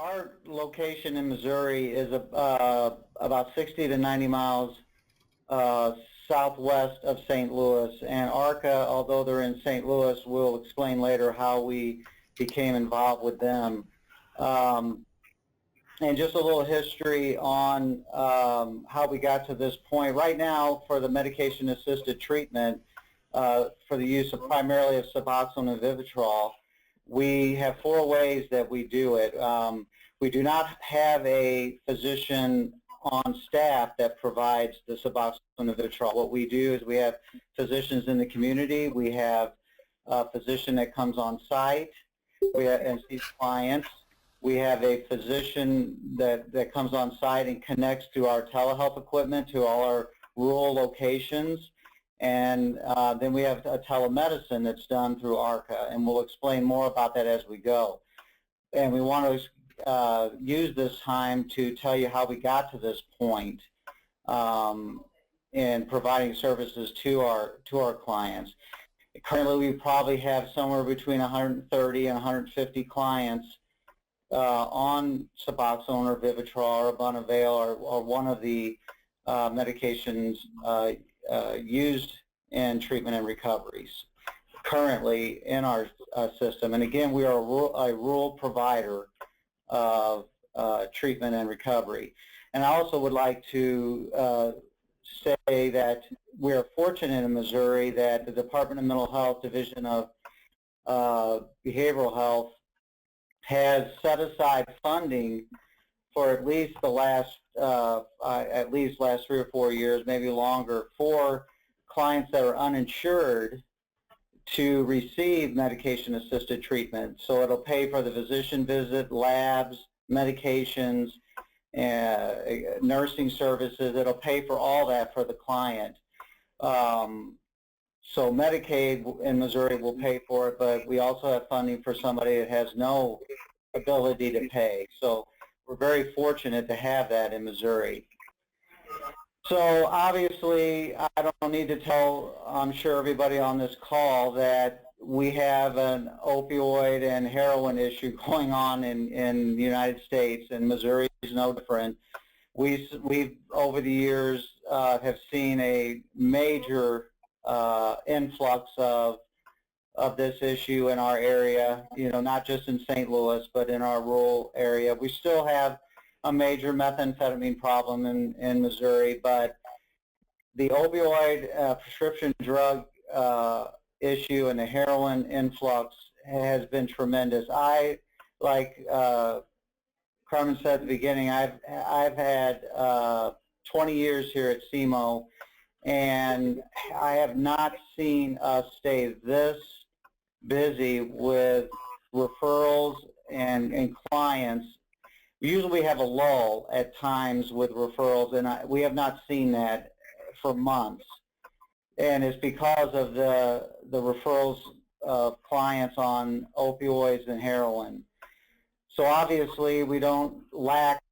Our location in Missouri is about 60 to 90 miles southwest of St. Louis, and ARCA, although they're in St. Louis, we'll explain later how we became involved with them. And just a little history on how we got to this point. Right now, for the medication-assisted treatment, for the use of primarily of Suboxone and Vivitrol, we have 4 ways that we do it. We do not have a physician on staff that provides the Suboxone and Vivitrol. What we do is we have physicians in the community. We have a physician that comes on site and sees clients. We have a physician that comes on site and connects to our telehealth equipment to all our rural locations. And then we have a telemedicine that's done through ARCA, and we'll explain more about that as we go. And we want to use this time to tell you how we got to this point in providing services to our clients. Currently, we probably have somewhere between 130 and 150 clients on Suboxone or Vivitrol or Bonavail or one of the medications used in treatment and recoveries currently in our system. And again, we are a rural provider of treatment and recovery. And I also would like to say that we are fortunate in Missouri that the Department of Mental Health Division of Behavioral Health has set aside funding for at least the last 3 or 4 years, maybe longer, for clients that are uninsured to receive medication-assisted treatment. So it'll pay for the physician visit, labs, medications, nursing services. It'll pay for all that for the client. So Medicaid in Missouri will pay for it, but we also have funding for somebody that has no ability to pay. So we're very fortunate to have that in Missouri. So obviously, I don't need to tell, I'm sure everybody on this call, that we have an opioid and heroin issue going on in the United States, and Missouri is no different. We've over the years have seen a major influx of this issue in our area, not just in St. Louis, but in our rural area. We still have a major methamphetamine problem in Missouri, but the opioid prescription drug issue and the heroin influx has been tremendous. Like Carmen said at the beginning, I've had 20 years here at SEMO, and I have not seen us stay this busy with referrals and clients. Usually we have a lull at times with referrals, and we have not seen that for months. And it's because of the referrals of clients on opioids and heroin. So obviously we don't lack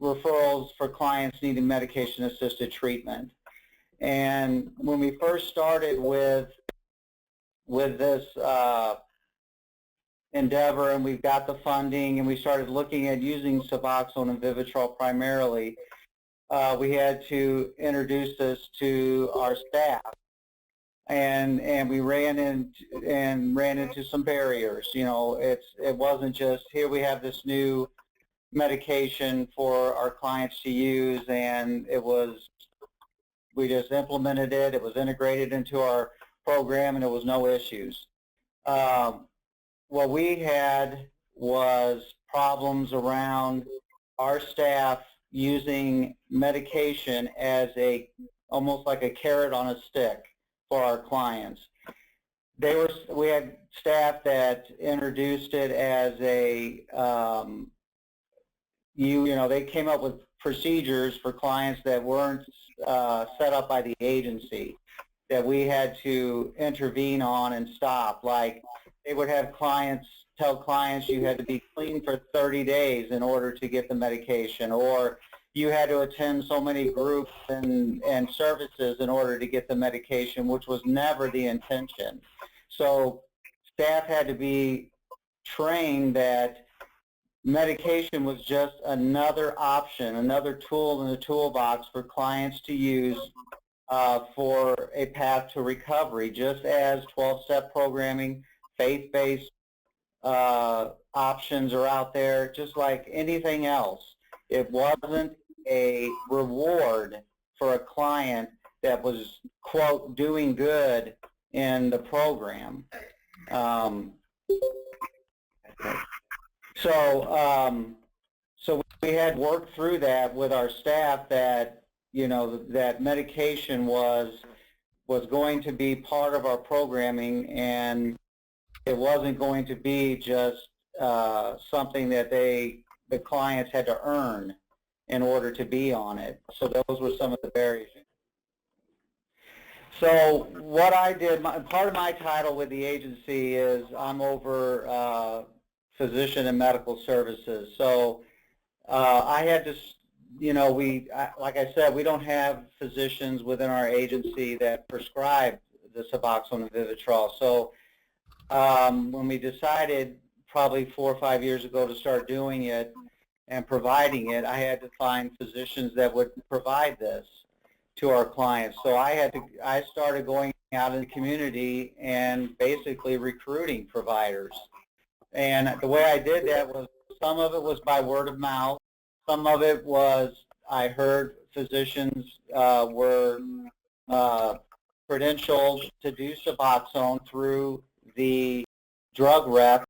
referrals for clients needing medication-assisted treatment. And when we first started with this endeavor, and we've got the funding, and we started looking at using Suboxone and Vivitrol primarily, we had to introduce this to our staff, and we ran into some barriers. It wasn't just, here we have this new medication for our clients to use, and we just implemented it. It was integrated into our program, and there was no issues. What we had was problems around our staff using medication as almost like a carrot on a stick for our clients. We had staff that introduced it as they came up with procedures for clients that weren't set up by the agency, that we had to intervene on and stop. Like, they would have tell clients you had to be clean for 30 days in order to get the medication, or you had to attend so many groups and services in order to get the medication, which was never the intention. So staff had to be trained that medication was just another option, another tool in the toolbox for clients to use for a path to recovery, just as 12-step programming, faith-based options are out there, just like anything else. It wasn't a reward for a client that was, quote, doing good in the program. So we had worked through that with our staff, that, you know, that medication was going to be part of our programming, and it wasn't going to be just something that the clients had to earn in order to be on it. So those were some of the barriers. So what I did, part of my title with the agency is I'm over physician and medical services. So I had to, you know, like I said, we don't have physicians within our agency that prescribe the Suboxone and Vivitrol. So when we decided probably 4 or 5 years ago to start doing it and providing it, I had to find physicians that would provide this to our clients. So I started going out in the community and basically recruiting providers. And the way I did that was, some of it was by word of mouth, some of it was I heard physicians were credentialed to do Suboxone through the drug rep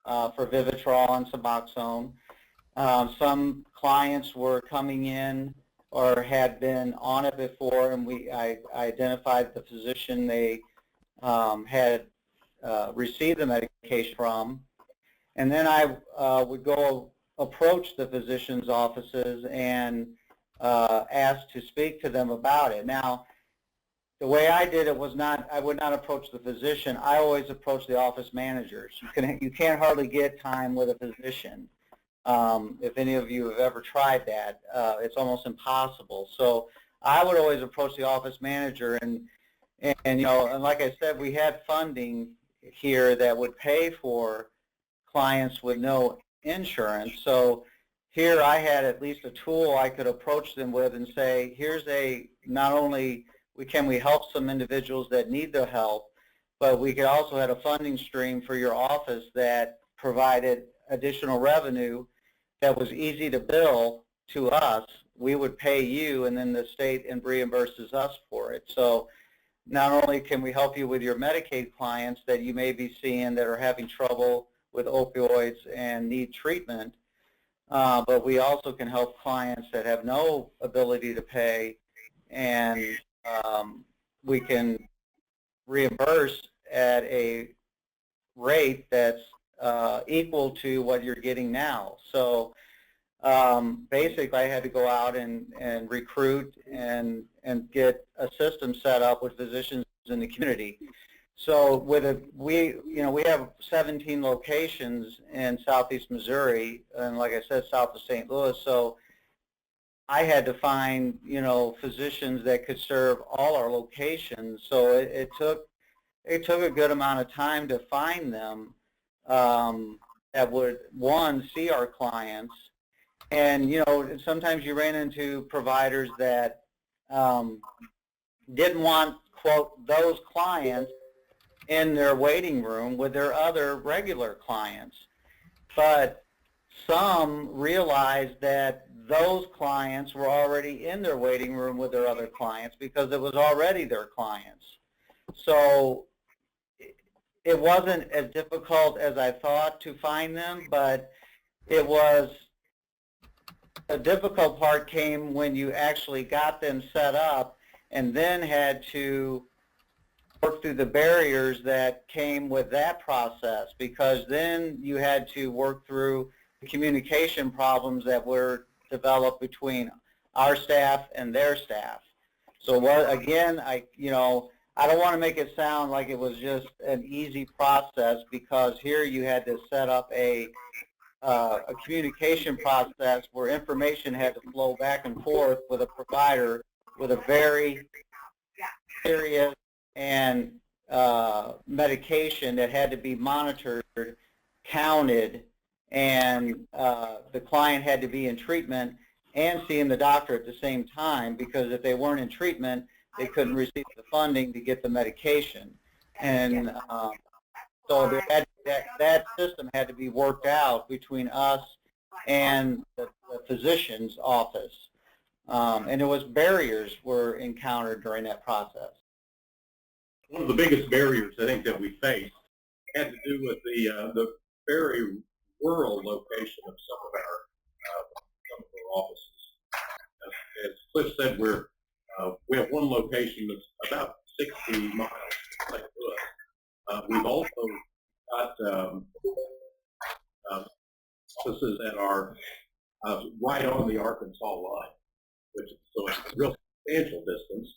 for Vivitrol and Suboxone. Some clients were coming in or had been on it before, and I identified the physician they had received the medication from. And then I would go approach the physician's offices and ask to speak to them about it. Now, the way I did it was I would not approach the physician. I always approach the office managers. You can't hardly get time with a physician. If any of you have ever tried that, it's almost impossible. So I would always approach the office manager, and you know, and like I said, we had funding here that would pay for clients with no insurance. So here I had at least a tool I could approach them with and say, here's not only can we help some individuals that need the help, but we could also have a funding stream for your office that provided additional revenue that was easy to bill to us. We would pay you, and then the state reimburses us for it. So not only can we help you with your Medicaid clients that you may be seeing that are having trouble with opioids and need treatment, but we also can help clients that have no ability to pay, and we can reimburse at a rate that's equal to what you're getting now. So basically I had to go out and recruit and get a system set up with physicians in the community. So we have 17 locations in Southeast Missouri, and like I said, south of St. Louis. So I had to find, you know, physicians that could serve all our locations. So it took a good amount of time to find them that would, one, see our clients. And, you know, sometimes you ran into providers that didn't want, quote, those clients in their waiting room with their other regular clients. But some realized that those clients were already in their waiting room with their other clients because it was already their clients. So it wasn't as difficult as I thought to find them, but it was, the difficult part came when you actually got them set up and then had to work through the barriers that came with that process, because then you had to work through the communication problems that were developed between our staff and their staff. So again, I don't want to make it sound like it was just an easy process, because here you had to set up a communication process where information had to flow back and forth with a provider with a very serious and medication that had to be monitored, counted, and the client had to be in treatment and seeing the doctor at the same time, because if they weren't in treatment, they couldn't receive the funding to get the medication. And so there had, that system had to be worked out between us and the physician's office. And there was barriers were encountered during that process. One of the biggest barriers I think that we faced had to do with the very rural location of some of our offices. As Clif said, we have one location that's about 60 miles from St. Louis. We've also got offices that are right on the Arkansas line, so it's a real substantial distance.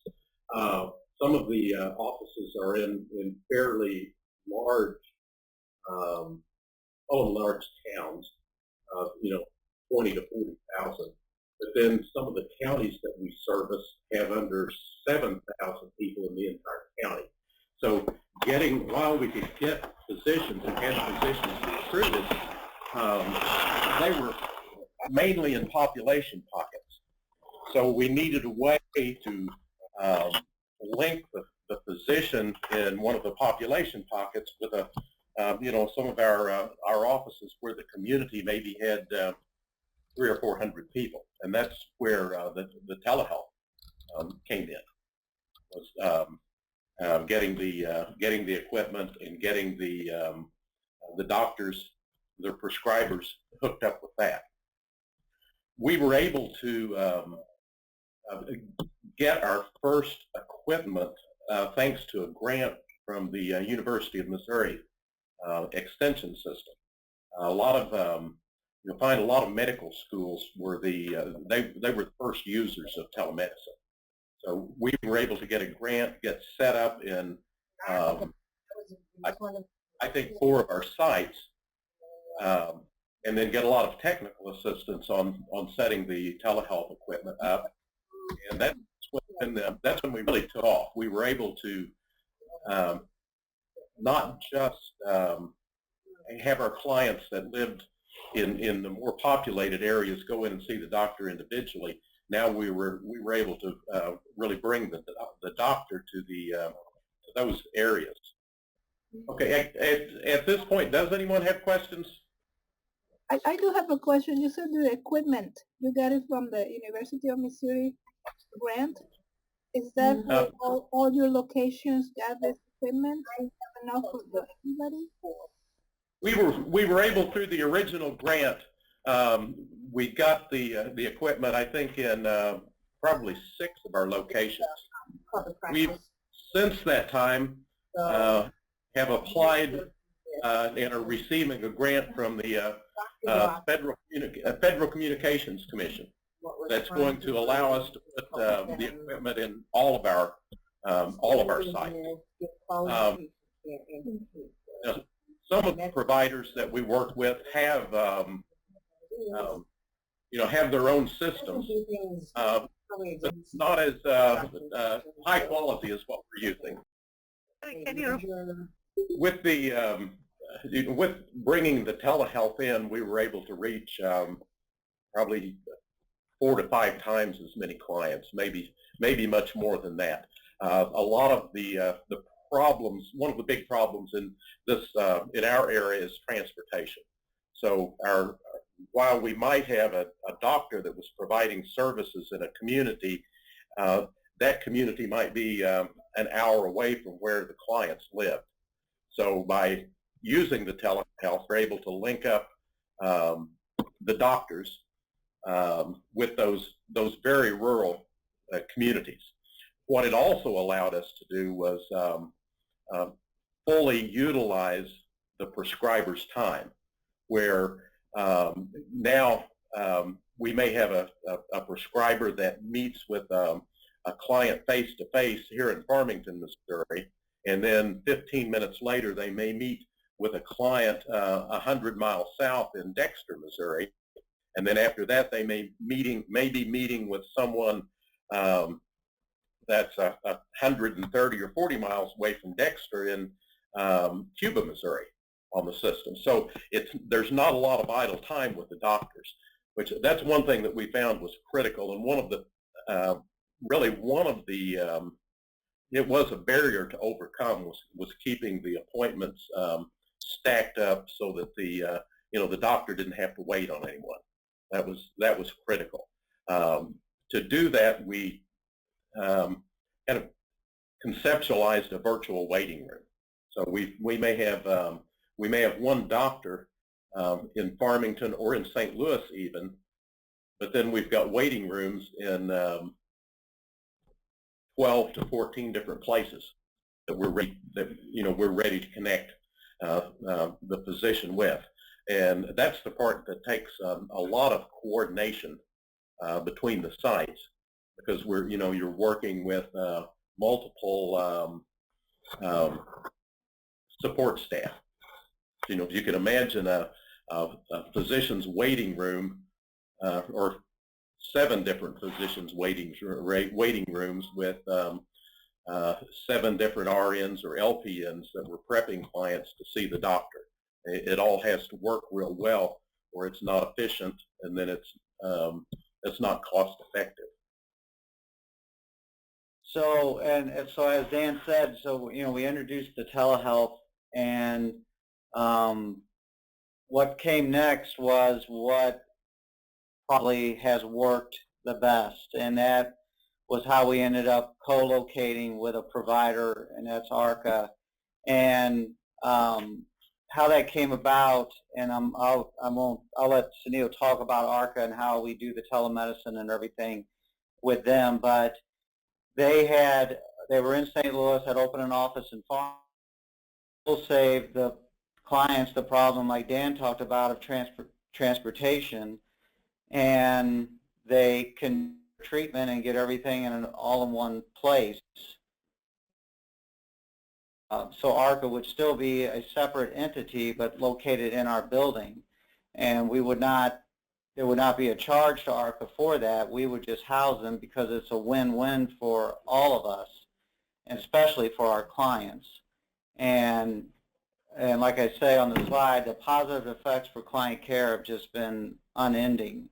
Some of the offices are in fairly large, large towns, 20 to 40,000. But then some of the counties that we service have under 7,000 people in the entire county. So while we could get physicians and had physicians recruited, they were mainly in population pockets. So we needed a way to link the physician in one of the population pockets with some of our offices where the community maybe had 300 or 400 people, and that's where the telehealth came in. Was getting the equipment and getting the doctors, their prescribers hooked up with that. We were able to get our first equipment thanks to a grant from the University of Missouri extension system. You'll find a lot of medical schools were they were the first users of telemedicine. So we were able to get a grant, get set up in I think 4 of our sites, and then get a lot of technical assistance on setting the telehealth equipment up. And that's when we really took off. We were able to not just have our clients that lived in the more populated areas go in and see the doctor individually. Now we were able to really bring the doctor to those areas. Okay, at this point, does anyone have questions? I do have a question. You said the equipment, you got it from the University of Missouri grant. Is that for all your locations got this equipment? Enough for everybody? We were able, through the original grant, we got the equipment, I think, in probably 6 of our locations. We've, since that time, have applied and are receiving a grant from the Federal Communications Commission that's going to allow us to put the equipment in all of our sites. Some of the providers that we work with have have their own systems, but not as high quality as what we're using. With with bringing the telehealth in, we were able to reach probably 4 to 5 times as many clients, maybe much more than that. A lot of the problems, one of the big problems in our area is transportation. So while we might have a doctor that was providing services in a community, that community might be an hour away from where the clients lived. So by using the telehealth, we're able to link up the doctors with those very rural communities. What it also allowed us to do was fully utilize the prescriber's time, where now we may have a prescriber that meets with a client face-to-face here in Farmington, Missouri, and then 15 minutes later they may meet with a client 100 miles south in Dexter, Missouri, and then after that they may be meeting with someone that's 130 or 40 miles away from Dexter in Cuba, Missouri. on the system. So there's not a lot of idle time with the doctors, which that's one thing that we found was critical. And one of the, it was a barrier to overcome was keeping the appointments stacked up so that the doctor didn't have to wait on anyone. That was critical. To do that, we kind of conceptualized a virtual waiting room. So we may have one doctor in Farmington or in St. Louis even, but then we've got waiting rooms in 12 to 14 different places that we're ready to connect the physician with, and that's the part that takes a lot of coordination between the sites, because you're working with multiple support staff. If you can imagine a physician's waiting room, or 7 different physicians waiting rooms with 7 different RNs or LPNs that were prepping clients to see the doctor. It all has to work real well, or it's not efficient, and then it's not cost effective. So so as Dan said, we introduced the telehealth, and what came next was what probably has worked the best, and that was how we ended up co-locating with a provider, and that's ARCA. And how that came about, and I'll let Sunil talk about ARCA and how we do the telemedicine and everything with them, but they were in St. Louis, had opened an office in Farmington. Will save the clients the problem, like Dan talked about, of transportation, and they can treatment and get everything in all in one place. So ARCA would still be a separate entity, but located in our building, and there would not be a charge to ARCA for that. We would just house them because it's a win-win for all of us, and especially for our clients. And like I say on the slide, the positive effects for client care have just been unending.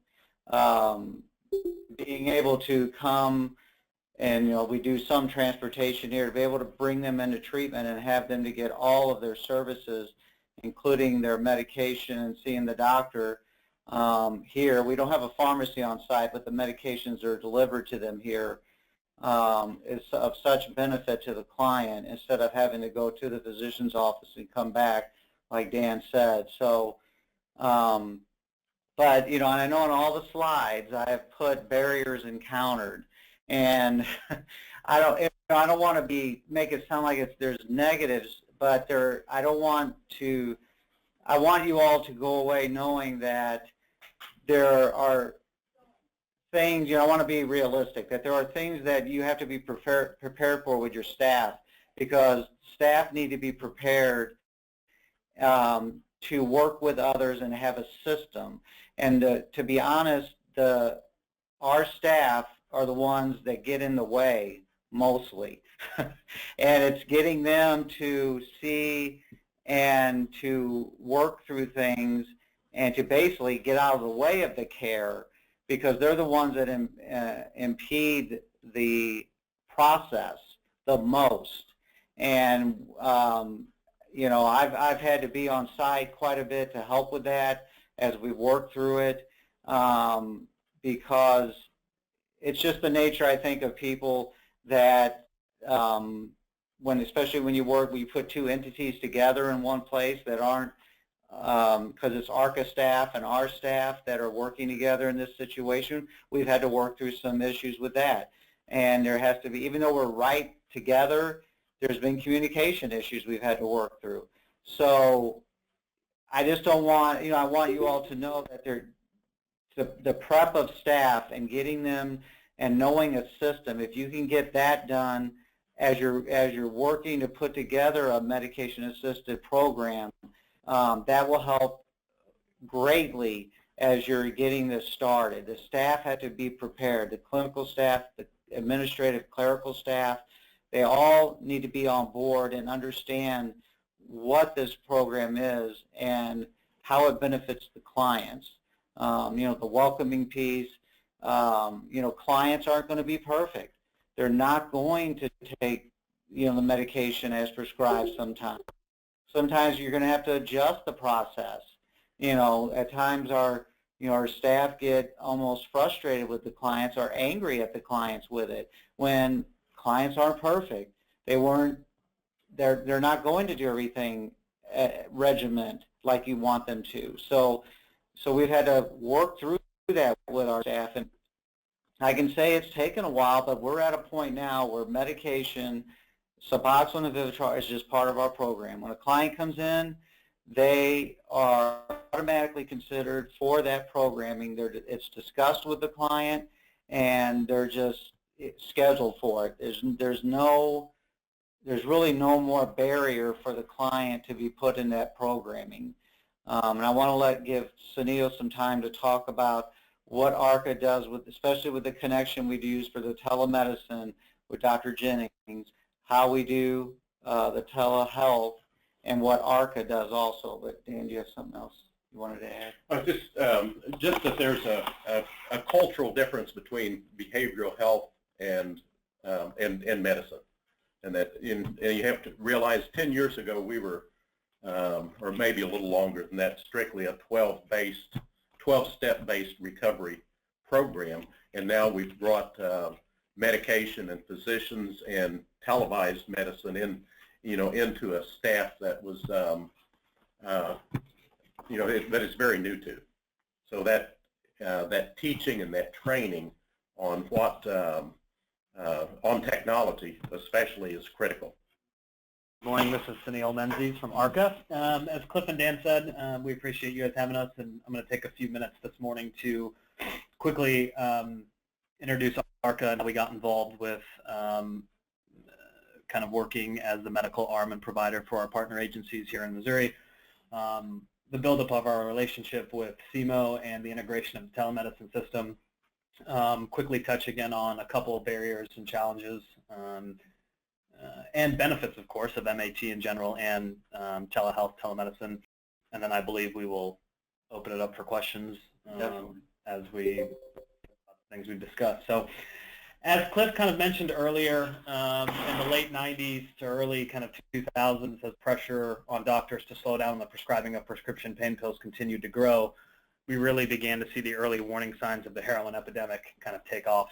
Being able to come and, we do some transportation here, to be able to bring them into treatment and have them to get all of their services, including their medication and seeing the doctor here. We don't have a pharmacy on site, but the medications are delivered to them here. Is of such benefit to the client, instead of having to go to the physician's office and come back, like Dan said. So, but, and I know on all the slides I have put barriers encountered, and I don't want to make it sound like there's negatives, but I want you all to go away knowing that there are things, I want to be realistic, that there are things that you have to be prepared for with your staff, because staff need to be prepared to work with others and have a system. And to be honest, our staff are the ones that get in the way mostly. And it's getting them to see and to work through things and to basically get out of the way of the care, because they're the ones that impede the process the most. And I've had to be on site quite a bit to help with that as we work through it, because it's just the nature, I think, of people that especially when you put 2 entities together in one place that aren't, because it's ARCA staff and our staff that are working together in this situation, we've had to work through some issues with that. And there has to be, even though we're right together, there's been communication issues we've had to work through. So I just don't want, I want you all to know that the prep of staff and getting them and knowing a system, if you can get that done as you're working to put together a medication-assisted program, that will help greatly as you're getting this started. The staff had to be prepared. The clinical staff, the administrative clerical staff, they all need to be on board and understand what this program is and how it benefits the clients. The welcoming piece, clients aren't going to be perfect. They're not going to take, the medication as prescribed sometimes. Sometimes you're going to have to adjust the process. At times our staff get almost frustrated with the clients or angry at the clients with it when clients aren't perfect. They're not going to do everything regiment like you want them to. So we've had to work through that with our staff, and I can say it's taken a while, but we're at a point now where medication, Suboxone and Vivitrol, is just part of our program. When a client comes in, they are automatically considered for that programming. It's discussed with the client, and they're just scheduled for it. There's really no more barrier for the client to be put in that programming. And I want to give Sunil some time to talk about what ARCA does, especially with the connection we use for the telemedicine with Dr. Jennings, how we do the telehealth, and what ARCA does also. But Dan, do you have something else you wanted to add? Just that there's a cultural difference between behavioral health and medicine. And that and you have to realize 10 years ago we were, or maybe a little longer than that, strictly a 12-step-based recovery program. And now we've brought medication and physicians and televised medicine into a staff that was, that is very new to. So that teaching and that training on what on technology especially is critical. Good morning, this is Sunil Menzies from ARCA. As Cliff and Dan said, we appreciate you guys having us, and I'm going to take a few minutes this morning to quickly introduce ARCA and how we got involved with kind of working as the medical arm and provider for our partner agencies here in Missouri, the buildup of our relationship with CMO and the integration of the telemedicine system. Quickly touch again on a couple of barriers and challenges and benefits, of course, of MAT in general and telehealth, telemedicine, and then I believe we will open it up for questions as we things we've discussed. So, as Cliff kind of mentioned earlier, in the late 90s to early kind of 2000s, as pressure on doctors to slow down the prescribing of prescription pain pills continued to grow, we really began to see the early warning signs of the heroin epidemic kind of take off.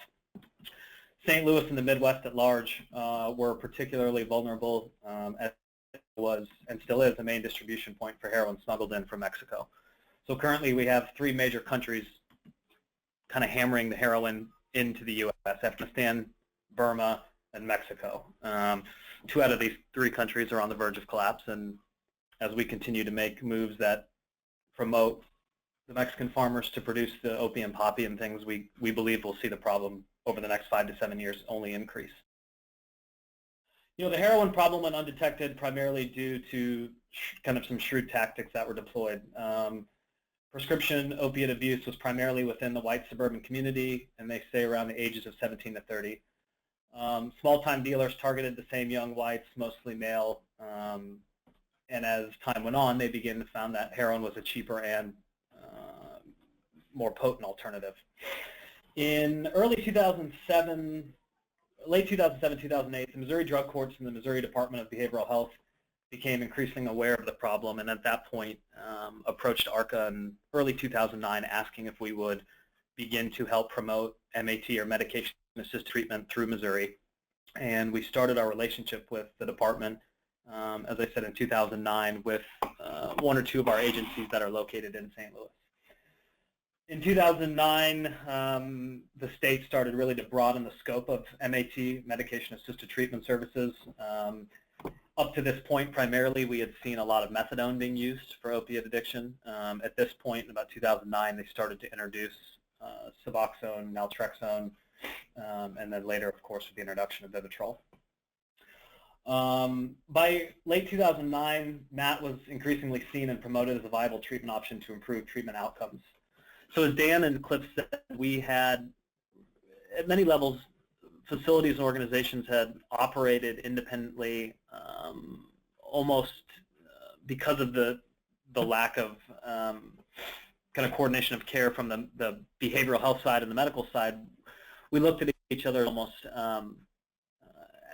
St. Louis and the Midwest at large were particularly vulnerable, as it was and still is the main distribution point for heroin smuggled in from Mexico. So currently we have 3 major countries kind of hammering the heroin into the U.S., Afghanistan, Burma, and Mexico. 2 out of these 3 countries are on the verge of collapse, and as we continue to make moves that promote the Mexican farmers to produce the opium poppy and things, we believe we'll see the problem over the next 5 to 7 years only increase. The heroin problem went undetected primarily due to kind of some shrewd tactics that were deployed. Prescription opiate abuse was primarily within the white suburban community, and they say around the ages of 17 to 30. Small-time dealers targeted the same young whites, mostly male, and as time went on, they began to find that heroin was a cheaper and more potent alternative. In early 2007, late 2007, 2008, the Missouri Drug Courts and the Missouri Department of Behavioral Health became increasingly aware of the problem, and at that point approached ARCA in early 2009 asking if we would begin to help promote MAT or medication-assisted treatment through Missouri. And we started our relationship with the department, as I said, in 2009 with 1 or 2 of our agencies that are located in St. Louis. In 2009, the state started really to broaden the scope of MAT, medication-assisted treatment services. Up to this point, primarily, we had seen a lot of methadone being used for opiate addiction. At this point, in about 2009, they started to introduce Suboxone, naltrexone, and then later, of course, with the introduction of Vivitrol. By late 2009, MAT was increasingly seen and promoted as a viable treatment option to improve treatment outcomes. So as Dan and Cliff said, we had, at many levels, facilities and organizations had operated independently, almost because of the lack of kind of coordination of care from the behavioral health side and the medical side, we looked at each other almost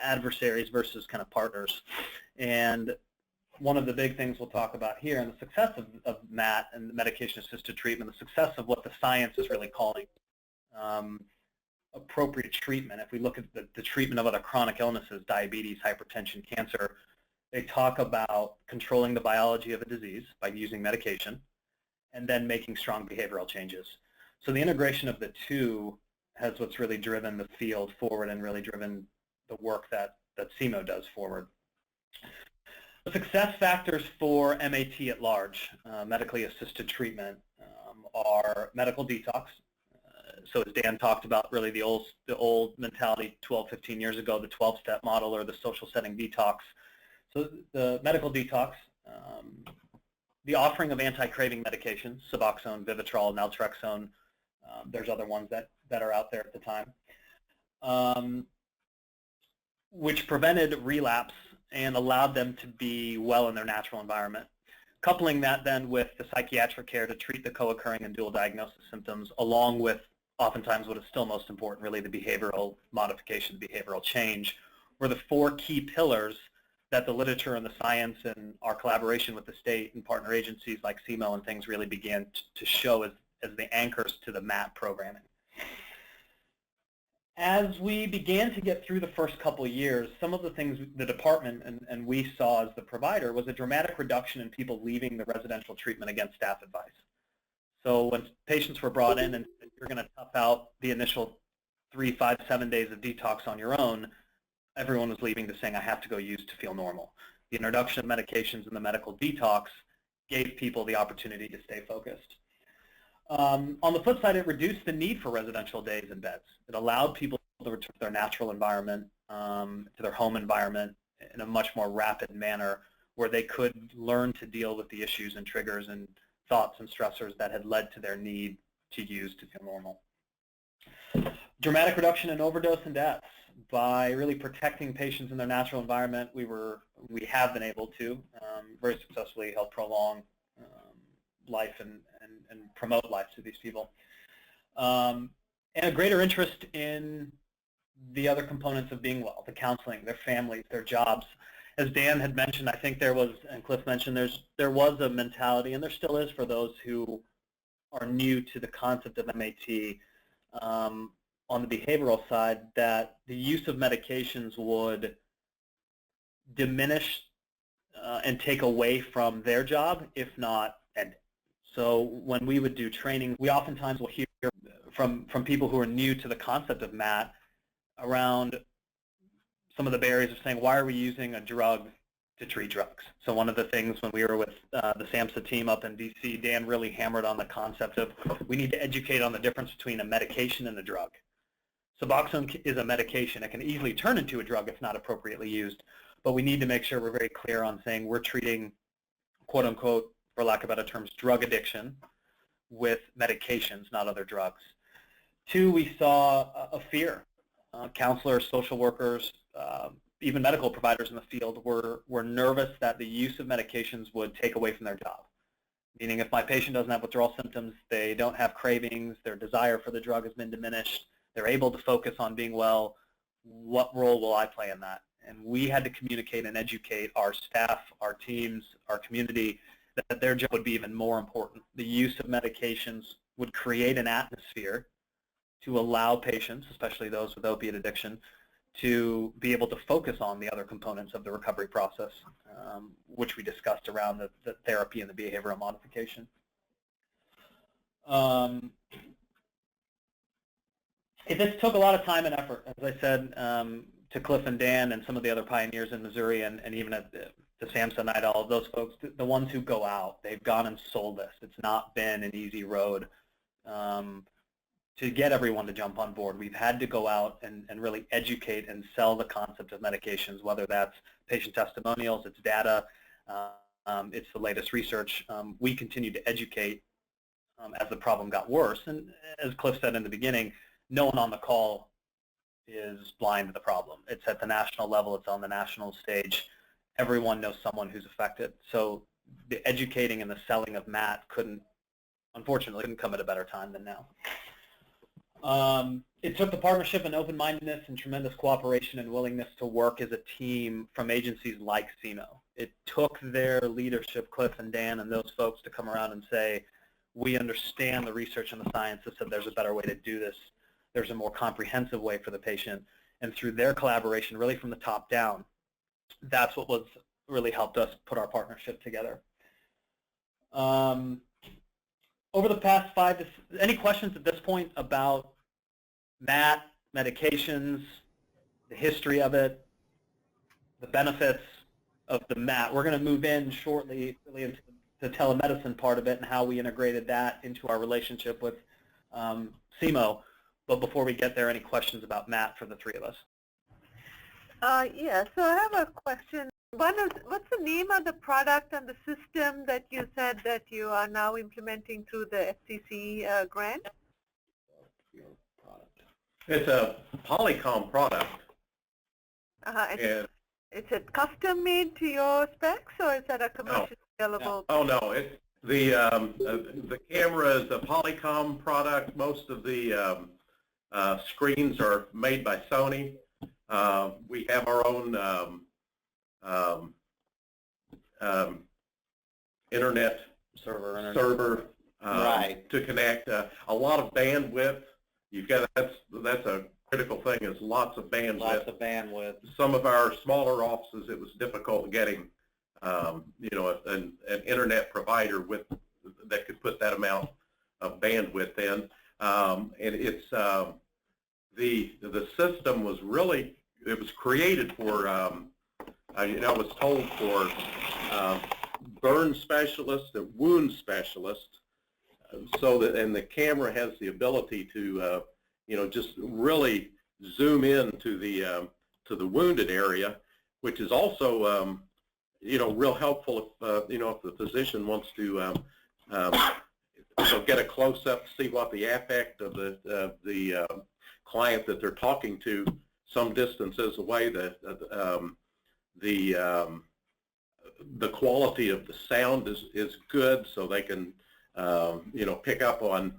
adversaries versus kind of partners. And one of the big things we'll talk about here, and the success of MAT and medication-assisted treatment, the success of what the science is really calling appropriate treatment. If we look at the treatment of other chronic illnesses, diabetes, hypertension, cancer, they talk about controlling the biology of a disease by using medication and then making strong behavioral changes. So the integration of the two has what's really driven the field forward and really driven the work that CMO does forward. The success factors for MAT at large, medically assisted treatment, are medical detox. So as Dan talked about, really the old mentality 12, 15 years ago, the 12-step model or the social setting detox. So the medical detox, the offering of anti-craving medications, Suboxone, Vivitrol, Naltrexone, there's other ones that are out there at the time, which prevented relapse and allowed them to be well in their natural environment. Coupling that then with the psychiatric care to treat the co-occurring and dual diagnosis symptoms, along with oftentimes what is still most important, really the behavioral modification, behavioral change, were the four key pillars that the literature and the science and our collaboration with the state and partner agencies like CMO and things really began to show as the anchors to the MAT programming. As we began to get through the first couple of years, some of the things the department and we saw as the provider was a dramatic reduction in people leaving the residential treatment against staff advice. So when patients were brought in and you're going to tough out the initial 3, 5, 7 days of detox on your own, everyone was leaving to saying, I have to go use to feel normal. The introduction of medications and the medical detox gave people the opportunity to stay focused. On the flip side, it reduced the need for residential days in beds. It allowed people to return to their natural environment, to their home environment in a much more rapid manner where they could learn to deal with the issues and triggers and thoughts and stressors that had led to their need to use to feel normal. Dramatic reduction in overdose and deaths. By really protecting patients in their natural environment, we have been able to very successfully help prolong life and promote life to these people. And a greater interest in the other components of being well, the counseling, their families, their jobs. As Dan had mentioned, I think there was, and Clif mentioned, there was a mentality, and there still is for those who are new to the concept of MAT on the behavioral side, that the use of medications would diminish and take away from their job, if not end it. So when we would do training, we oftentimes will hear from people who are new to the concept of MAT around some of the barriers of saying, why are we using a drug to treat drugs? So one of the things when we were with the SAMHSA team up in DC, Dan really hammered on the concept of we need to educate on the difference between a medication and a drug. Suboxone is a medication. It can easily turn into a drug if not appropriately used, but we need to make sure we're very clear on saying we're treating, quote unquote, for lack of better terms, drug addiction with medications, not other drugs. Two, we saw a fear. Counselors, social workers, even medical providers in the field were nervous that the use of medications would take away from their job. Meaning if my patient doesn't have withdrawal symptoms, they don't have cravings, their desire for the drug has been diminished, they're able to focus on being well, what role will I play in that? And we had to communicate and educate our staff, our teams, our community, that their job would be even more important. The use of medications would create an atmosphere to allow patients, especially those with opiate addiction, to be able to focus on the other components of the recovery process, which we discussed around the therapy and the behavioral modification. This took a lot of time and effort, as I said, to Clif and Dan and some of the other pioneers in Missouri and even at the SAMHSA night, all of those folks, the ones who go out, they've gone and sold this. It's not been an easy road to get everyone to jump on board. We've had to go out and really educate and sell the concept of medications, whether that's patient testimonials, it's data, it's the latest research. We continue to educate as the problem got worse. And as Clif said in the beginning, no one on the call is blind to the problem. It's at the national level. It's on the national stage. Everyone knows someone who's affected. So the educating and the selling of MAT unfortunately couldn't come at a better time than now. It took the partnership and open-mindedness and tremendous cooperation and willingness to work as a team from agencies like CMO. It took their leadership, Clif and Dan and those folks, to come around and say, we understand the research and the science that said there's a better way to do this. There's a more comprehensive way for the patient. And through their collaboration, really from the top down, that's what really helped us put our partnership together. Over the past any questions at this point about MAT, medications, the history of it, the benefits of the MAT? We're going to move in shortly really into the telemedicine part of it and how we integrated that into our relationship with CMO. But before we get there, any questions about MAT for the three of us? Yeah, so I have a question. One is, what's the name of the product and the system that you said that you are now implementing through the FCC grant? It's a Polycom product. And is it custom made to your specs, or is that a commercially available? Oh no, the camera is a Polycom product. Most of the screens are made by Sony. We have our own internet server right. to connect. A lot of bandwidth. You've got that's a critical thing. Is lots of bandwidth. Lots of bandwidth. Some of our smaller offices, it was difficult getting, you know, an internet provider that could put that amount of bandwidth in. And it's the system was really, it was created for, I was told for burn specialists and wound specialists, so that, and the camera has the ability to, you know, just really zoom in to the wounded area, which is also, you know, real helpful if, you know, if the physician wants to so get a close-up, see what the affect of the client that they're talking to some distances away, the quality of the sound is good, so they can you know, pick up on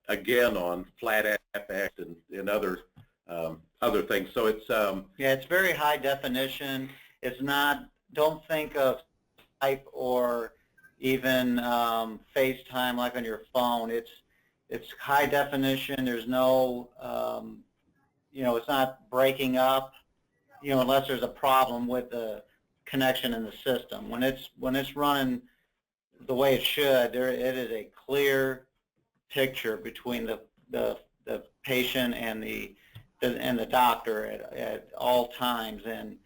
again on flat affect and other things. So it's yeah, it's very high definition. It's not, don't think of Skype or even FaceTime like on your phone. It's high definition. There's no you know, it's not breaking up, you know, unless there's a problem with the connection in the system. When it's running the way it should, it is a clear picture between the patient and the doctor at all times. And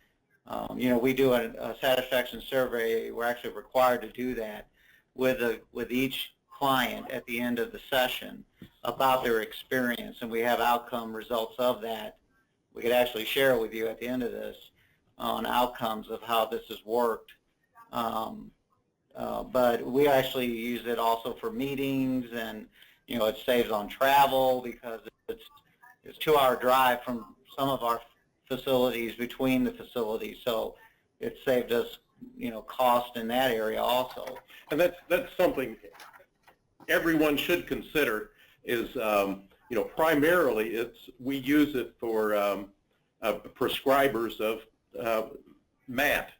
you know, we do a satisfaction survey. We're actually required to do that with each client at the end of the session about their experience, and we have outcome results of that. We could actually share with you at the end of this on outcomes of how this has worked. But we actually use it also for meetings, and you know, it saves on travel because it's 2-hour drive from some of our facilities between the facilities, so it saved us, you know, cost in that area also. And that's something everyone should consider. Is you know, primarily we use it for prescribers of MAT,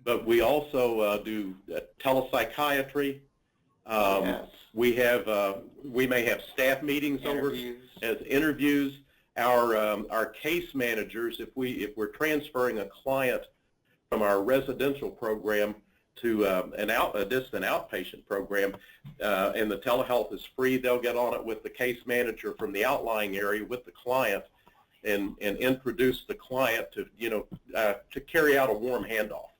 but we also do telepsychiatry. Yes. We may have staff meetings over as interviews. Our case managers, if we're transferring a client from our residential program to a distant outpatient program, and the telehealth is free, they'll get on it with the case manager from the outlying area with the client, and introduce the client to, you know, to carry out a warm handoff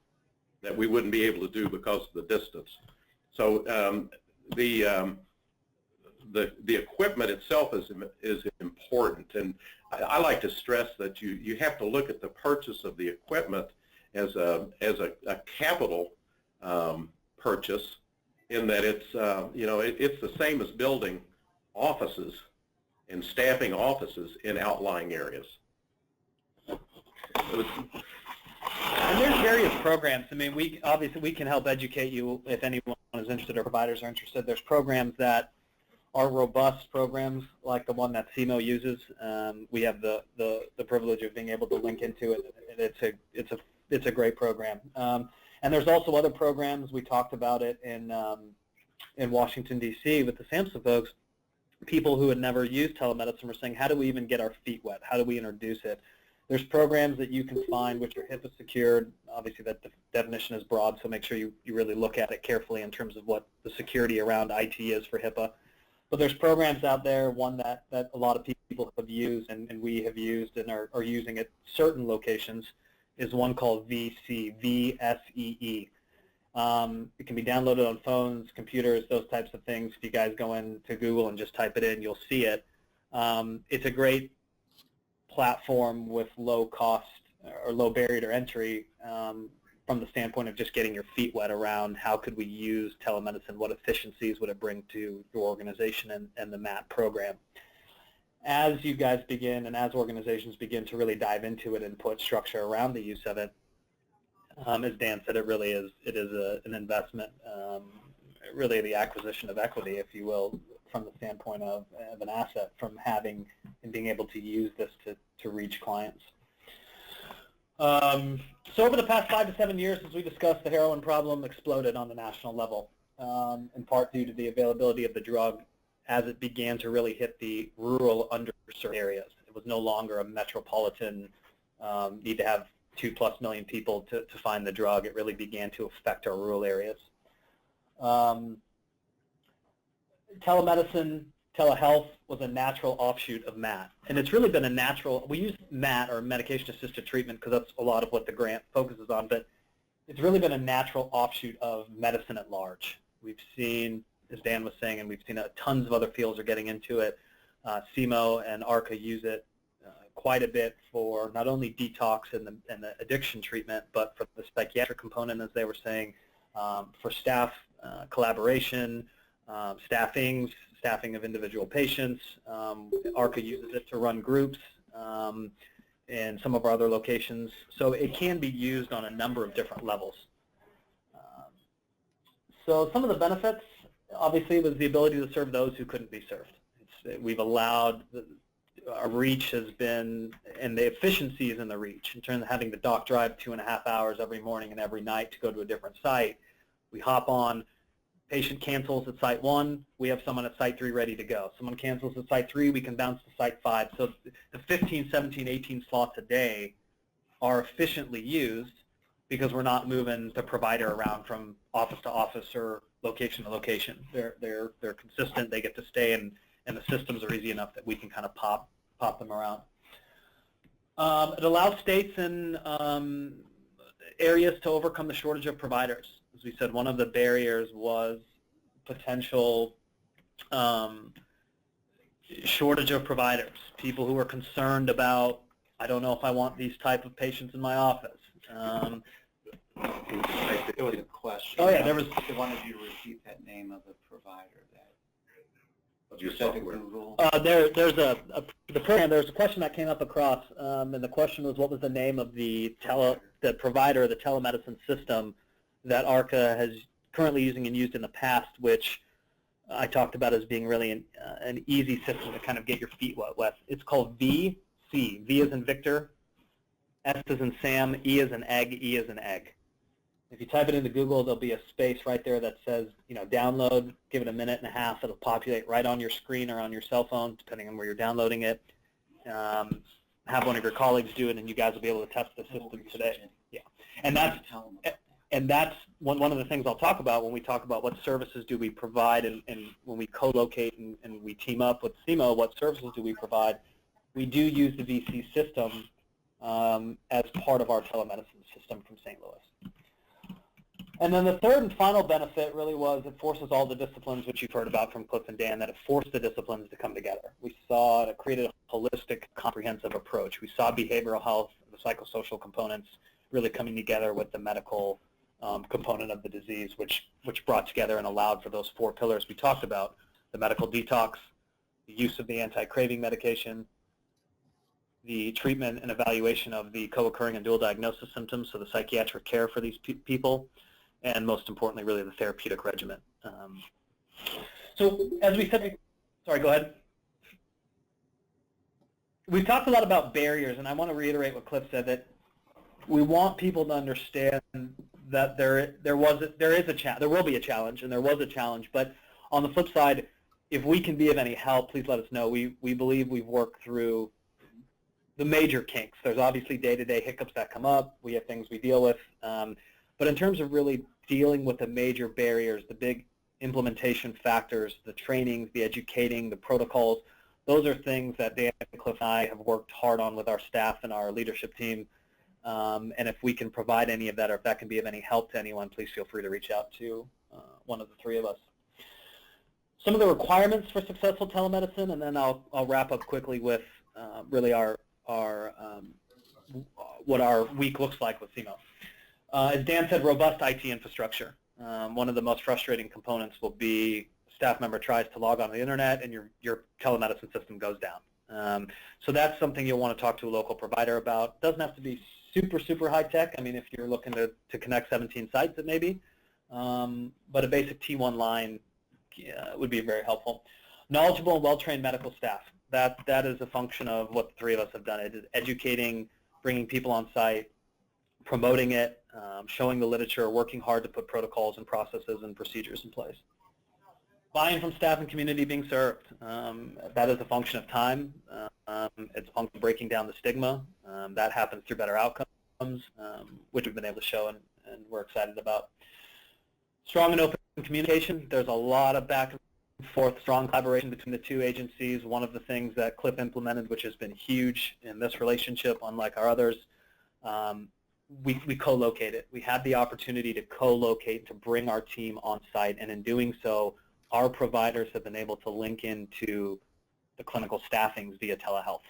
that we wouldn't be able to do because of the distance. So the equipment itself is important, and I like to stress that you have to look at the purchase of the equipment as a capital purchase, in that it's you know, it's the same as building offices and staffing offices in outlying areas. And there's various programs. I mean, we can help educate you if anyone is interested or providers are interested. There's programs that are robust programs like the one that CMO uses. We have the privilege of being able to link into it, and it's a great program. And there's also other programs. We talked about it in Washington D.C. with the SAMHSA folks. People who had never used telemedicine were saying, how do we even get our feet wet? How do we introduce it? There's programs that you can find which are HIPAA secured. Obviously, that definition is broad, so make sure you really look at it carefully in terms of what the security around IT is for HIPAA. But there's programs out there, one that a lot of people have used and we have used and are using at certain locations is one called VSEE, V-S-E-E. It can be downloaded on phones, computers, those types of things. If you guys go into Google and just type it in, you'll see it. It's a great platform with low cost or low barrier to entry from the standpoint of just getting your feet wet around how could we use telemedicine, what efficiencies would it bring to your organization and the MAT program. As you guys begin and as organizations begin to really dive into it and put structure around the use of it, as Dan said, it is an investment, really the acquisition of equity, if you will, from the standpoint of an asset from having and being able to use this to reach clients. So over the past 5 to 7 years, as we discussed, the heroin problem exploded on the national level, in part due to the availability of the drug as it began to really hit the rural underserved areas. It was no longer a metropolitan need to have 2+ million people to find the drug. It really began to affect our rural areas. Telemedicine, telehealth was a natural offshoot of MAT. And it's really been a natural, we use MAT or medication-assisted treatment because that's a lot of what the grant focuses on, but it's really been a natural offshoot of medicine at large. We've seen, as Dan was saying, and we've seen tons of other fields are getting into it. CMO and ARCA use it quite a bit for not only detox and the addiction treatment, but for the psychiatric component, as they were saying, for staff collaboration, staffing of individual patients. ARCA uses it to run groups in some of our other locations. So it can be used on a number of different levels. So some of the benefits, obviously, was the ability to serve those who couldn't be served. We've allowed, our reach has been, and the efficiencies in the reach, in terms of having the doc drive 2.5 hours every morning and every night to go to a different site. We hop on, patient cancels at site 1, we have someone at site 3 ready to go. Someone cancels at site 3, we can bounce to site 5. So the 15, 17, 18 slots a day are efficiently used because we're not moving the provider around from office to office or location to location. They're consistent, they get to stay, and the systems are easy enough that we can kind of pop them around. It allows states and areas to overcome the shortage of providers. As we said, one of the barriers was potential shortage of providers, people who are concerned about, I don't know if I want these type of patients in my office. There was a question. Oh, yeah, there was. They wanted you to repeat that name of the provider that you said to Google. There's the program. There's a question that came up across, and the question was, what was the name of the provider, the telemedicine system that ARCA has currently using and used in the past, which I talked about as being really an easy system to kind of get your feet wet. It's called VC. V as in Victor, S as in Sam, E as in egg, E as in egg. If you type it into Google, there'll be a space right there that says, download, give it a minute and a half. It'll populate right on your screen or on your cell phone, depending on where you're downloading it. Have one of your colleagues do it, and you guys will be able to test the system today. Yeah, and that's one of the things I'll talk about when we talk about what services do we provide, and when we co-locate and we team up with CMO, what services do we provide? We do use the VC system as part of our telemedicine system from St. Louis. And then the third and final benefit really was it forces all the disciplines, which you've heard about from Clif and Dan, that it forced the disciplines to come together. We saw it created a holistic, comprehensive approach. We saw behavioral health, the psychosocial components really coming together with the medical component of the disease, which brought together and allowed for those 4 pillars we talked about: the medical detox, the use of the anti-craving medication, the treatment and evaluation of the co-occurring and dual diagnosis symptoms, so the psychiatric care for these people, and most importantly, really the therapeutic regimen. So as we said, sorry, go ahead. We've talked a lot about barriers, and I want to reiterate what Clif said, that we want people to understand that there will be a challenge, and there was a challenge. But on the flip side, if we can be of any help, please let us know. We believe we've worked through the major kinks. There's obviously day-to-day hiccups that come up. We have things we deal with. But in terms of really dealing with the major barriers, the big implementation factors, the trainings, the educating, the protocols, those are things that Dan, Clif, and I have worked hard on with our staff and our leadership team. And if we can provide any of that, or if that can be of any help to anyone, please feel free to reach out to one of the three of us. Some of the requirements for successful telemedicine, and then I'll wrap up quickly with really what our week looks like with CMO. As Dan said, robust IT infrastructure. One of the most frustrating components will be staff member tries to log on to the internet and your telemedicine system goes down. So that's something you'll want to talk to a local provider about. Doesn't have to be super, super high tech. I mean, if you're looking to connect 17 sites, it may be. But a basic T1 line would be very helpful. Knowledgeable and well-trained medical staff. That is a function of what the three of us have done. It is educating, bringing people on site, promoting it, showing the literature, working hard to put protocols and processes and procedures in place. Buy-in from staff and community being served. That is a function of time. It's a function of breaking down the stigma. That happens through better outcomes, which we've been able to show and we're excited about. Strong and open communication. There's a lot of back and forth, strong collaboration between the two agencies. One of the things that Clif implemented, which has been huge in this relationship, unlike our others, we co-located. We had the opportunity to co-locate, to bring our team on site, and in doing so, our providers have been able to link into the clinical staffings via telehealth.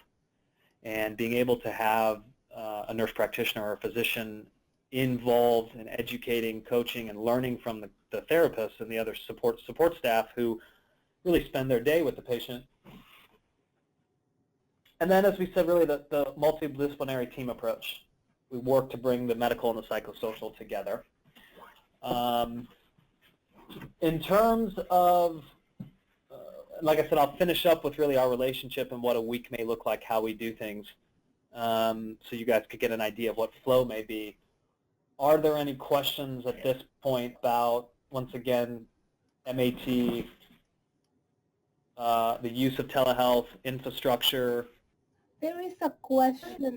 And being able to have a nurse practitioner or a physician involved in educating, coaching, and learning from the therapists and the other support staff who really spend their day with the patient. And then, as we said, really the multidisciplinary team approach. We work to bring the medical and the psychosocial together. In terms of, like I said, I'll finish up with really our relationship and what a week may look like, how we do things, so you guys could get an idea of what flow may be. Are there any questions at this point about, once again, MAT, the use of telehealth, infrastructure? There is a question.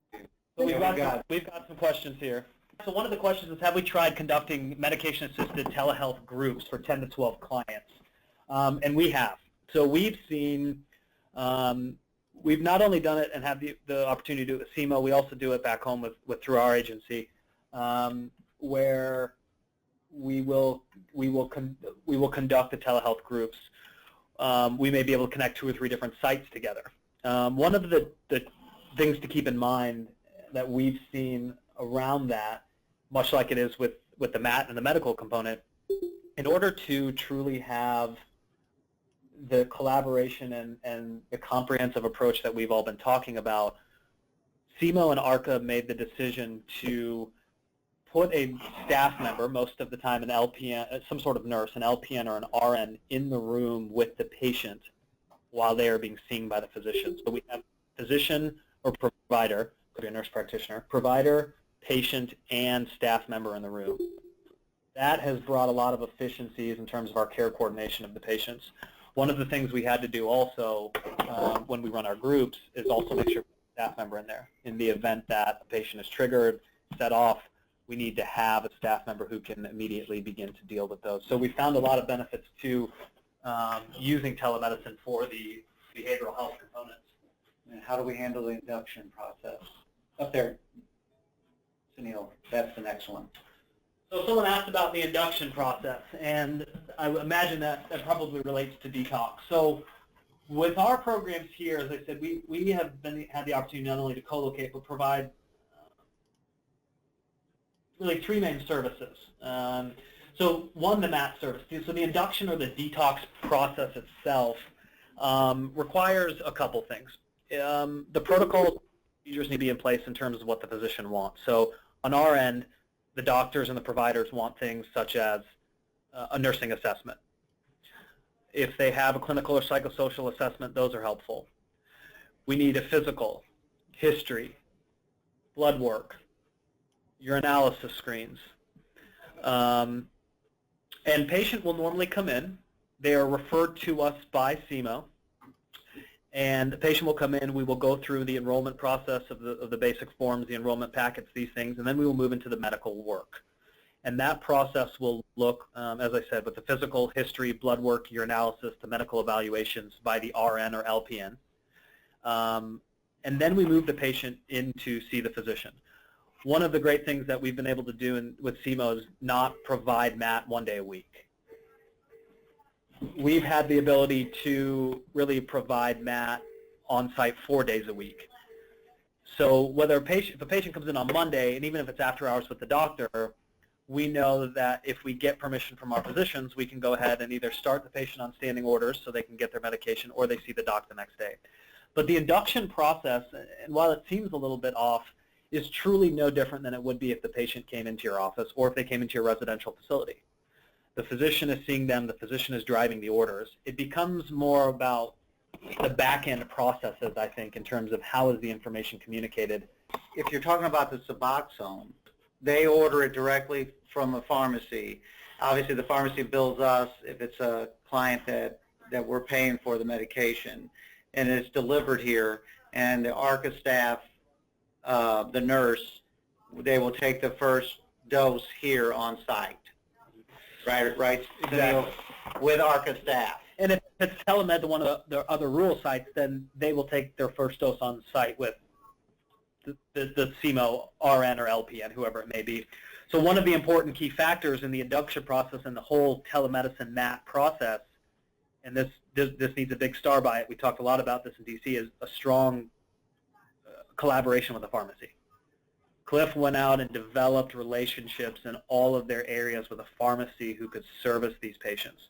So we've got some questions here. So one of the questions is, have we tried conducting medication-assisted telehealth groups for 10 to 12 clients? And we have. So we've seen, we've not only done it and have the opportunity to do it with CMO, we also do it back home through our agency, where we will conduct the telehealth groups. We may be able to connect 2 or 3 different sites together. One of the things to keep in mind that we've seen around that, much like it is with the MAT and the medical component, in order to truly have the collaboration and the comprehensive approach that we've all been talking about, CMO and ARCA made the decision to put a staff member, most of the time an LPN, some sort of nurse, an LPN or an RN, in the room with the patient while they are being seen by the physician. So we have physician or provider, could be a nurse practitioner, provider, patient, and staff member in the room. That has brought a lot of efficiencies in terms of our care coordination of the patients. One of the things we had to do also when we run our groups is also make sure we have a staff member in there. In the event that a patient is triggered, set off, we need to have a staff member who can immediately begin to deal with those. So we found a lot of benefits to using telemedicine for the behavioral health components. And how do we handle the induction process? Up there, Sunil, that's the next one. So someone asked about the induction process, and I imagine that probably relates to Detox. So with our programs here, as I said, we have had the opportunity not only to co-locate, but provide really 3 main services. So one, the MAT service. So the induction or the detox process itself requires a couple things. The protocol procedures need to be in place in terms of what the physician wants. So on our end, the doctors and the providers want things such as a nursing assessment. If they have a clinical or psychosocial assessment, those are helpful. We need a physical, history, blood work, urinalysis screens. And patient will normally come in. They are referred to us by CMO. And the patient will come in. We will go through the enrollment process of the basic forms, the enrollment packets, these things, and then we will move into the medical work. And that process will look, as I said, with the physical history, blood work, urinalysis, the medical evaluations by the RN or LPN. And then we move the patient in to see the physician. One of the great things that we've been able to do with CMO is not provide MAT 1 day a week. We've had the ability to really provide MAT on site 4 days a week. So whether if a patient comes in on Monday, and even if it's after hours with the doctor, we know that if we get permission from our physicians, we can go ahead and either start the patient on standing orders so they can get their medication, or they see the doc the next day. But the induction process, and while it seems a little bit off, is truly no different than it would be if the patient came into your office or if they came into your residential facility. The physician is seeing them, the physician is driving the orders. It becomes more about the back-end processes, I think, in terms of how is the information communicated. If you're talking about the Suboxone, they order it directly from a pharmacy. Obviously, the pharmacy bills us if it's a client that we're paying for the medication, and it's delivered here, and the ARCA staff, the nurse, they will take the first dose here on site. Right, Exactly. With ARCA staff. And if it's telemed to one of the other rural sites, then they will take their first dose on site with the CMO, RN, or LPN, whoever it may be. So one of the important key factors in the induction process and the whole telemedicine MAT process, and this needs a big star by it, we talked a lot about this in DC, is a strong collaboration with the pharmacy. Clif went out and developed relationships in all of their areas with a pharmacy who could service these patients.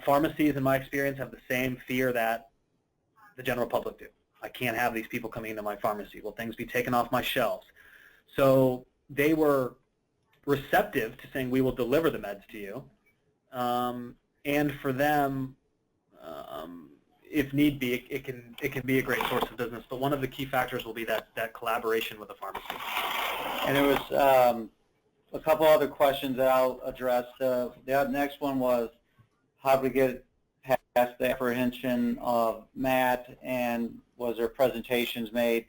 Pharmacies, in my experience, have the same fear that the general public do. I can't have these people coming into my pharmacy. Will things be taken off my shelves? So they were receptive to saying, we will deliver the meds to you. And for them, if need be, it can be a great source of business. But one of the key factors will be that collaboration with the pharmacy. And there was a couple other questions that I'll address. The next one was, how do we get past the apprehension of MAT, and was there presentations made?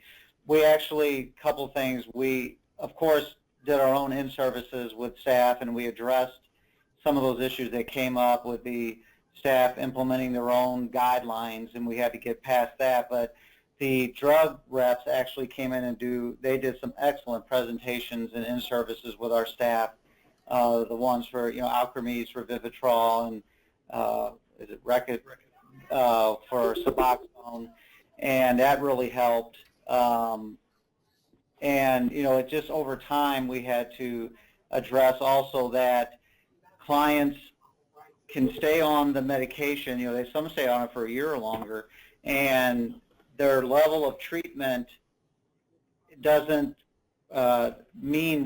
We actually, couple things. We, of course, did our own in-services with staff, and we addressed some of those issues that came up with the staff implementing their own guidelines, and we had to get past that. But the drug reps actually came in and they did some excellent presentations and in-services with our staff. The ones for, Alkermes for Vivitrol, and is it Reckitt for Suboxone, and that really helped. And, it just over time we had to address also that clients can stay on the medication. Some stay on it for a year or longer, and their level of treatment doesn't mean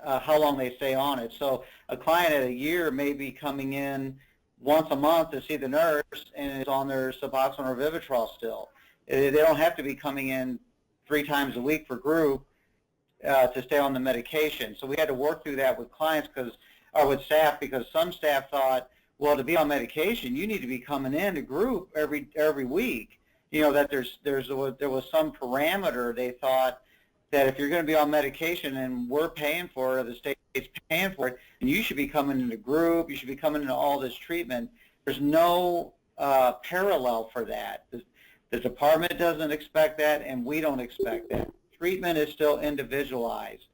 how long they stay on it. So a client at a year may be coming in once a month to see the nurse and is on their Suboxone or Vivitrol still. They don't have to be coming in 3 times a week for group to stay on the medication. So we had to work through that with clients or with staff, because some staff thought, well, to be on medication, you need to be coming in to group every week. That there was some parameter. They thought that if you're going to be on medication and we're paying for it, or the state's paying for it, and you should be coming into group, you should be coming into all this treatment. There's no parallel for that. The department doesn't expect that, and we don't expect that. Treatment is still individualized.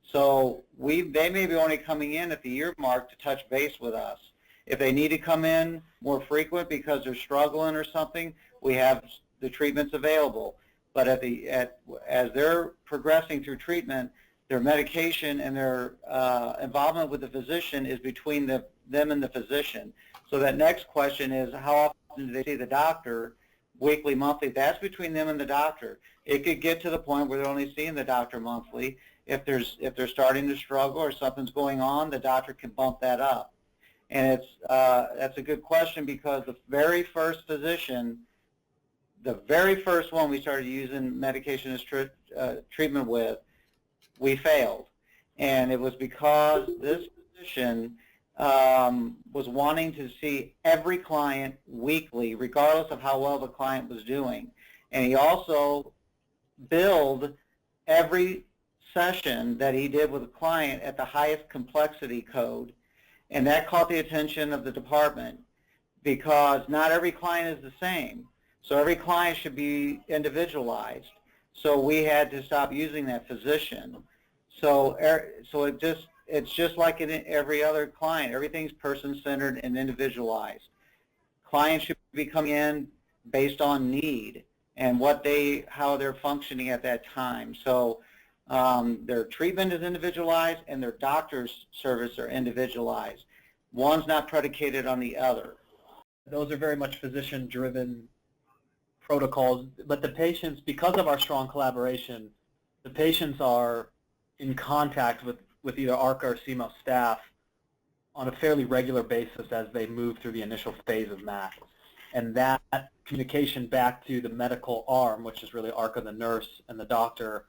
So they may be only coming in at the year mark to touch base with us. If they need to come in more frequent because they're struggling or something, we have the treatments available. But as they're progressing through treatment, their medication and their involvement with the physician is between them and the physician. So that next question is, how often do they see the doctor? weekly, monthly, that's between them and the doctor. It could get to the point where they're only seeing the doctor monthly. If they're starting to struggle or something's going on, the doctor can bump that up. And that's a good question, because the very first physician, the very first one we started using medication as treatment with, we failed. And it was because this physician was wanting to see every client weekly, regardless of how well the client was doing. And he also billed every session that he did with a client at the highest complexity code. And that caught the attention of the department, because not every client is the same. So every client should be individualized. So we had to stop using that physician. So it's just like in every other client. Everything's person-centered and individualized. Clients should be coming in based on need and how they're functioning at that time. So their treatment is individualized and their doctor's service are individualized. One's not predicated on the other. Those are very much physician-driven protocols, but the patients, because of our strong collaboration, the patients are in contact with either ARCA or CMO staff on a fairly regular basis as they move through the initial phase of MAT. And that communication back to the medical arm, which is really ARCA, the nurse, and the doctor,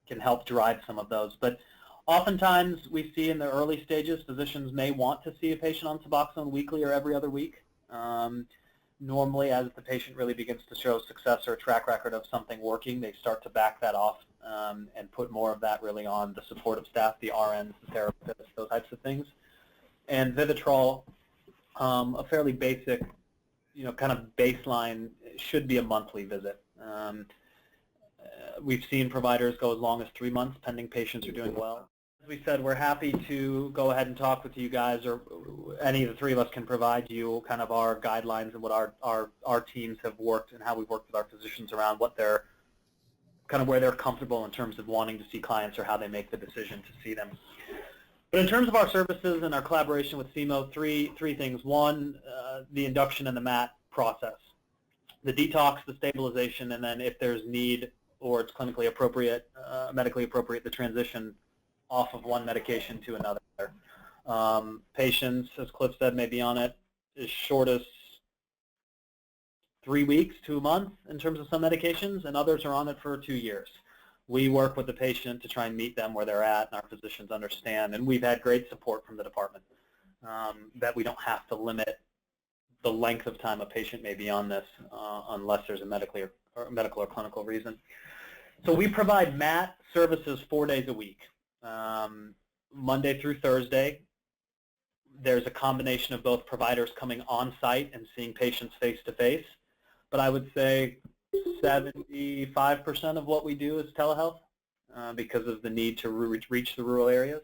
can help drive some of those. But oftentimes we see in the early stages, physicians may want to see a patient on Suboxone weekly or every other week. Normally, as the patient really begins to show success or a track record of something working, they start to back that off and put more of that really on the supportive staff, the RNs, the therapists, those types of things. And Vivitrol, a fairly basic, kind of baseline, should be a monthly visit. We've seen providers go as long as 3 months, pending patients are doing well. As we said, we're happy to go ahead and talk with you guys, or any of the three of us can provide you kind of our guidelines and what our teams have worked and how we've worked with our physicians around what they're kind of where they're comfortable in terms of wanting to see clients or how they make the decision to see them. But in terms of our services and our collaboration with CMO, three things. One, the induction and the MAT process. The detox, the stabilization, and then if there's need or it's clinically appropriate, medically appropriate, the transition off of one medication to another. Patients, as Clif said, may be on it as short as 3 weeks to a month in terms of some medications, and others are on it for 2 years. We work with the patient to try and meet them where they're at, and our physicians understand, and we've had great support from the department that we don't have to limit the length of time a patient may be on this unless there's a medical or clinical reason. So we provide MAT services 4 days a week, Monday through Thursday. There's a combination of both providers coming on site and seeing patients face-to-face, but I would say 75% of what we do is telehealth because of the need to reach the rural areas.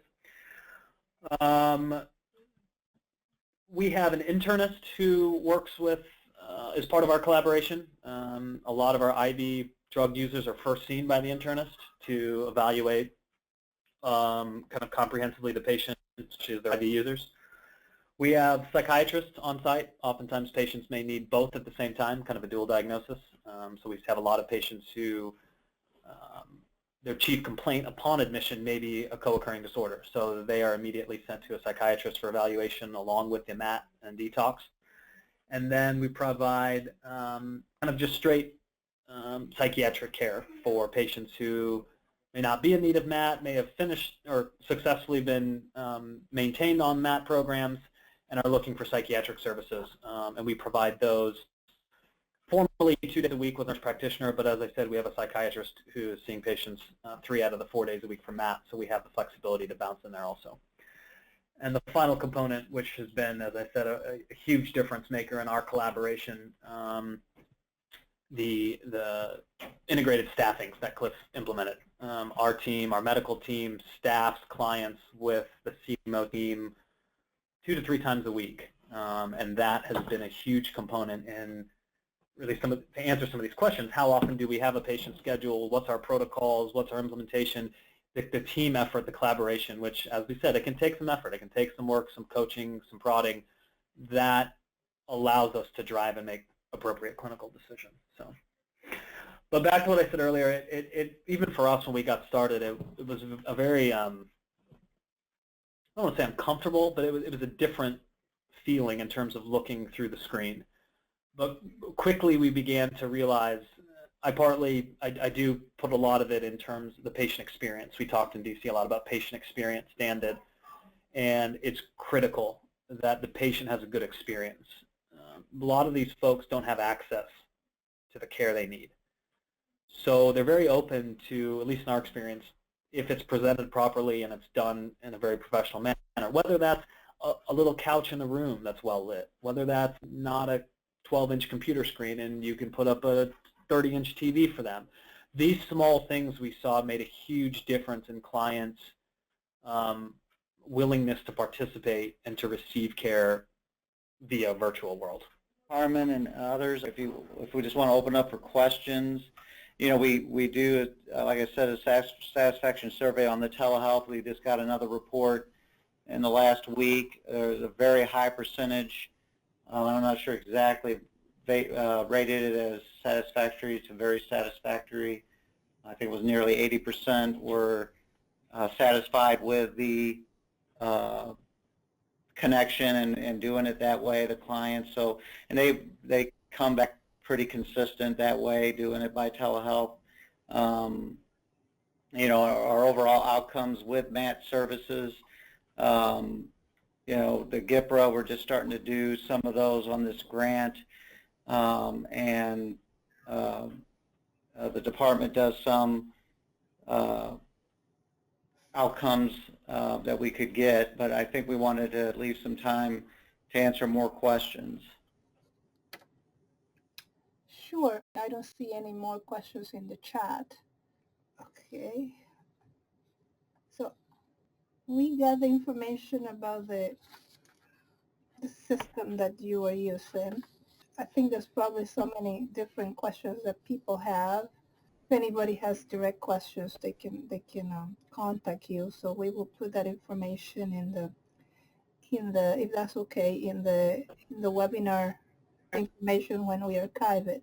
We have an internist who works with, as part of our collaboration. A lot of our IV drug users are first seen by the internist to evaluate kind of comprehensively the patient, which is their IV users. We have psychiatrists on site. Oftentimes patients may need both at the same time, kind of a dual diagnosis. So we have a lot of patients who their chief complaint upon admission may be a co-occurring disorder. So they are immediately sent to a psychiatrist for evaluation along with the MAT and detox. And then we provide kind of just straight psychiatric care for patients who may not be in need of MAT, may have finished or successfully been maintained on MAT programs, and are looking for psychiatric services. And we provide those formally 2 days a week with a nurse practitioner, but as I said, we have a psychiatrist who is seeing patients 3 out of the 4 days a week for MAT, so we have the flexibility to bounce in there also. And the final component, which has been, as I said, a huge difference maker in our collaboration, the integrated staffings that Clif implemented. Our team, our medical team, staffs clients with the CMO team 2 to 3 times a week, and that has been a huge component in really to answer some of these questions. How often do we have a patient schedule? What's our protocols? What's our implementation? The team effort, the collaboration, which, as we said, it can take some effort. It can take some work, some coaching, some prodding. That allows us to drive and make appropriate clinical decision. So, but back to what I said earlier, it even for us when we got started, it was a very I don't want to say uncomfortable, but it was a different feeling in terms of looking through the screen. But quickly we began to realize, I do put a lot of it in terms of the patient experience. We talked in DC a lot about patient experience, Dan did, and it's critical that the patient has a good experience. A lot of these folks don't have access to the care they need. So they're very open to, at least in our experience, if it's presented properly and it's done in a very professional manner, whether that's a little couch in the room that's well lit, whether that's not a 12-inch computer screen and you can put up a 30-inch TV for them. These small things we saw made a huge difference in clients' willingness to participate and to receive care via virtual world. Carmen and others, if we just want to open up for questions, you know, we do, like I said, a satisfaction survey on the telehealth. We just got another report in the last week. There's a very high percentage, I'm not sure exactly, rated it as satisfactory to very satisfactory. I think it was nearly 80% were satisfied with the connection and doing it that way, the clients. So, and they come back pretty consistent that way, doing it by telehealth. You know, our overall outcomes with MAT services, you know, the GIPRA, we're just starting to do some of those on this grant, and the department does some outcomes that we could get, but I think we wanted to leave some time to answer more questions. Sure. I don't see any more questions in the chat. Okay. So we got the information about the system that you are using. I think there's probably so many different questions that people have. If anybody has direct questions, they can contact you. So we will put that information in the if that's okay, in the webinar information when we archive it.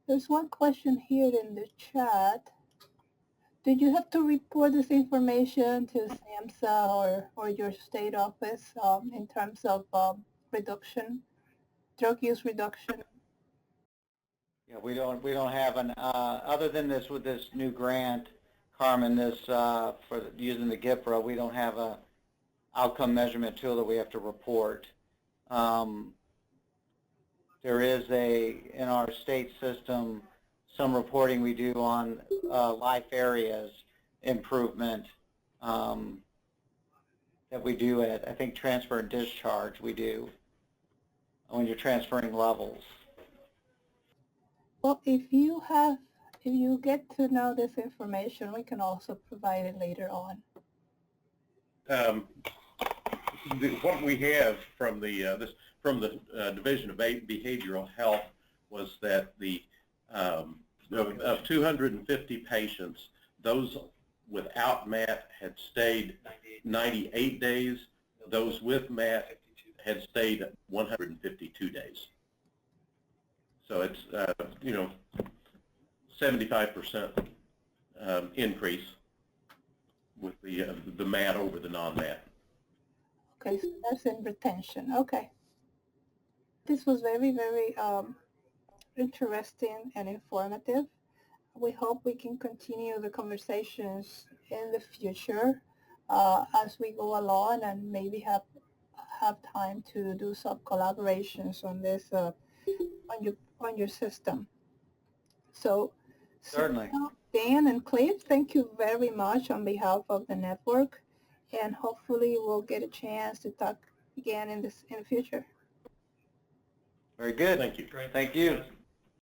There's one question here in the chat. Did you have to report this information to SAMHSA or your state office in terms of reduction, drug use reduction? Yeah, we don't have an other than this with this new grant, Carmen. This for using the GIPRA, we don't have a outcome measurement tool that we have to report. There is in our state system some reporting we do on life areas improvement that we do at, I think, transfer and discharge we do when you're transferring levels. Well, if you get to know this information, we can also provide it later on. What we have from the Division of Behavioral Health was that of 250 patients, those without MAT had stayed 98 days. Those with MAT had stayed 152 days. So it's you know, 75% increase with the MAT over the non-MAT. Okay, so that's in retention. Okay. This was very, very interesting and informative. We hope we can continue the conversations in the future as we go along, and maybe have time to do some collaborations on this on your system. So Certainly. Dan and Clif, thank you very much on behalf of the network, and hopefully we'll get a chance to talk again in the future. Very good. Thank you. Thank you.